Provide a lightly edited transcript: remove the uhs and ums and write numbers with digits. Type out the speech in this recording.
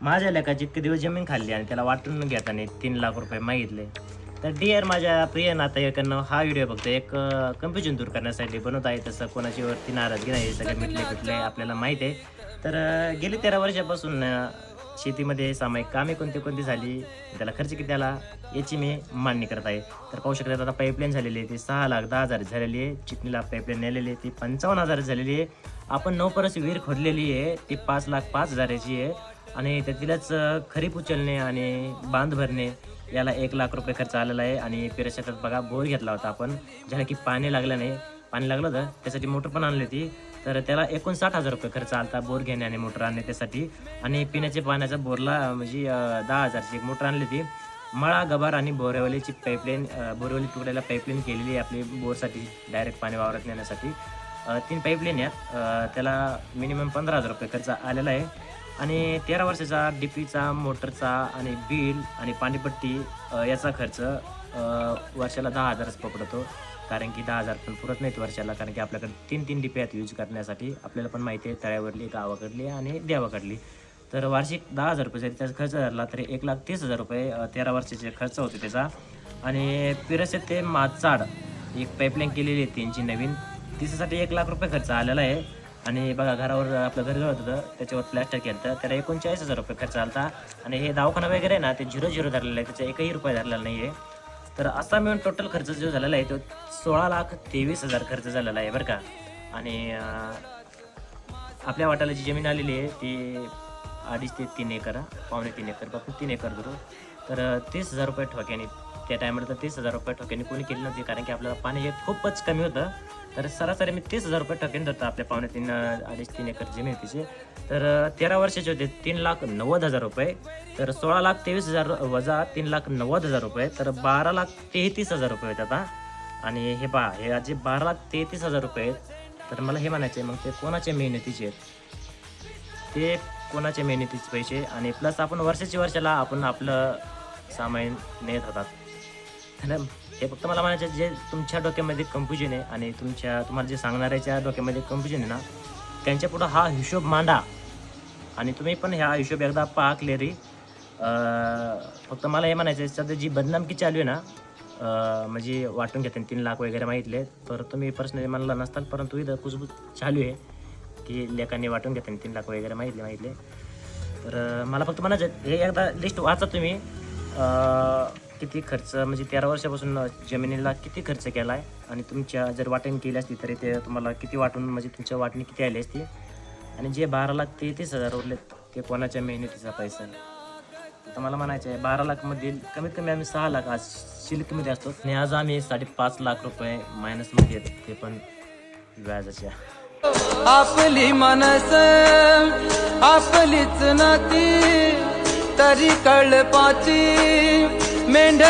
माझ्या लेकाची इतके दिवस जमीन खाल्ली आणि त्याला वाटून घेताना 3 लाख रुपये मागितले. तर डिअर माझ्या प्रिय नातेवाईकांनो, हा व्हिडिओ फक्त एक कन्फ्युजन दूर करण्यासाठी बनवत आहे. तसं कोणाची वरती नाराजगी नाही, सगळे मिटले आपल्याला माहीत आहे. तर गेली 13 वर्षापासून शेतीमध्ये सामायिक कामे कोणती कोणती झाली, त्याला खर्च किती आला याची मी मांडणी करत आहे. तर पाहू शकता आता पाईपलाईन झालेली आहे ती 6,10,000 झालेली आहे. चिटणीला पाईपलाईन नेलेली आहे ती 55,000 झालेली आहे. आपण 9 परस विहीर खोदलेली आहे ती 5,05,000ची आहे. आणि त्यातीलच खरीप उचलणे आणि बांध भरणे याला 1 लाख रुपये खर्च आलेला आहे. आणि पेरा शेतात बघा बोर घेतला होता आपण, ज्याला की पाणी लागलं नाही, पाणी लागलं होतं त्यासाठी मोटर पण आणली होती. तर त्याला एकूण 60,000 रुपये खर्च आला होता बोर घेणे आणि मोटर आणणे त्यासाठी. आणि पिण्याच्या पाण्याचा बोरला म्हणजे 10,000ची एक मोटर आणली होती. मळा गबार आणि बोरेवलीची पाईपलाईन, बोरेवली तुकड्याला पाईपलाईन केलेली आहे आपली बोरसाठी, डायरेक्ट पाणी वावरात नेण्यासाठी. 3 पाईपलाईन आहेत, त्याला मिनिमम 15,000 रुपये खर्च आलेला आहे. आणि 13 वर्षाचा डीपीचा, मोटरचा आणि बिल आणि पाणीपट्टी याचा खर्च वर्षाला 10,000च पकडतो. कारण की 10,000 पण पुरत नाहीत वर्षाला, कारण की आपल्याकडे 3 डीपी आहेत यूज करण्यासाठी. आपल्याला पण माहिती आहे तळ्यावरली, गावाकडली आणि देवाकडली. तर वार्षिक 10,000 रुपये जरी त्याचा खर्च झाला तरी 1,30,000 रुपये 13 वर्षाचे खर्च होते त्याचा. आणि पिरसे ते माचाड एक पाईपलाईन केलेली आहे 3ची नवीन, तिच्यासाठी 1 लाख रुपये खर्च आलेला आहे. आणि बघा घरावर आपलं घर गळत होतं त्याच्यावर प्लॅस्टर केलं तर त्याला 39,000 रुपये खर्च आला होता. आणि हे दवाखाना वगैरे आहे ना ते 0 धरलेलं आहे, त्याचा 1ही रुपया धरलेला नाही आहे. तर असा मिळून टोटल खर्च जो झालेला आहे तो 16,23,000 खर्च झालेला आहे बरं का. आणि आपल्या वाट्याला जी जमीन आलेली आहे ती 2.5 ते 3 एकर, पावणे 3 एकर, फक्त 3 एकर धरू. तर 30,000 रुपये ठोक्याने त्या टायमाला तर 30,000 रुपये ठोक्याने कोणी केली नव्हती, कारण की आपल्याला पाणी हे खूपच कमी होतं. तर सरासरी मी 30,000 रुपये ठोक्याने धरतो आपल्या पावणे 2.5-3 एकर जमीन तिचे. तर 13 वर्षाचे होते 3,90,000 रुपये. तर 16,23,000 वजा 3,90,000 रुपये, तर 12,33,000 रुपये आहेत आता. आणि हे पहा, हे जे 12,33,000 रुपये आहेत, तर मला हे म्हणायचं आहे मग ते कोणाच्या मेहनतीचे आहेत, ते कोणाच्या मेहनतीचे पैसे. आणि प्लस आपण वर्षाला आपण आपलं सामान नेत होतात. तर हे फक्त मला म्हणायचं जे तुमच्या डोक्यामध्ये कन्फ्युजन आहे आणि तुम्हाला जे सांगणाऱ्याच्या डोक्यामध्ये कन्फ्युजन आहे ना, त्यांच्या पुढं हा हिशोब मांडा आणि तुम्ही पण ह्या हिशोब एकदा पहा क्लिअरली. फक्त मला हे म्हणायचं आहे सध्या जी बदनामकी चालू आहे ना, म्हणजे वाटून घेते 3 लाख वगैरे मागितले, तर तुम्ही पर्सनली म्हणला नसताल, परंतु इथं कुजबूज चालू आहे की लेकांनी वाटून घेते 3 लाख वगैरे मागितले. तर मला फक्त म्हणायचं हे एकदा लिस्ट वाचा तुम्ही, किती खर्च म्हणजे 13 वर्षापासून जमिनीला किती खर्च केला आहे आणि तुमच्या जर वाटणी केली असती तरी ते तुम्हाला किती वाटून म्हणजे तुमच्या वाटणी किती आली असती. आणि जे 12,33,000 उरलेत ते कोणाच्या मेहनतीचा पैसा आहे. तर मला म्हणायचं आहे 12 लाखमधील कमीत कमी आम्ही 6 लाख आज शिल्लकीमध्ये असतो आणि आज आम्ही 5.5 लाख रुपये मायनसमध्ये येतो, ते पण व्याजाच्या. आपली मनस आपलीच नाती तरी कळपाची मेंढ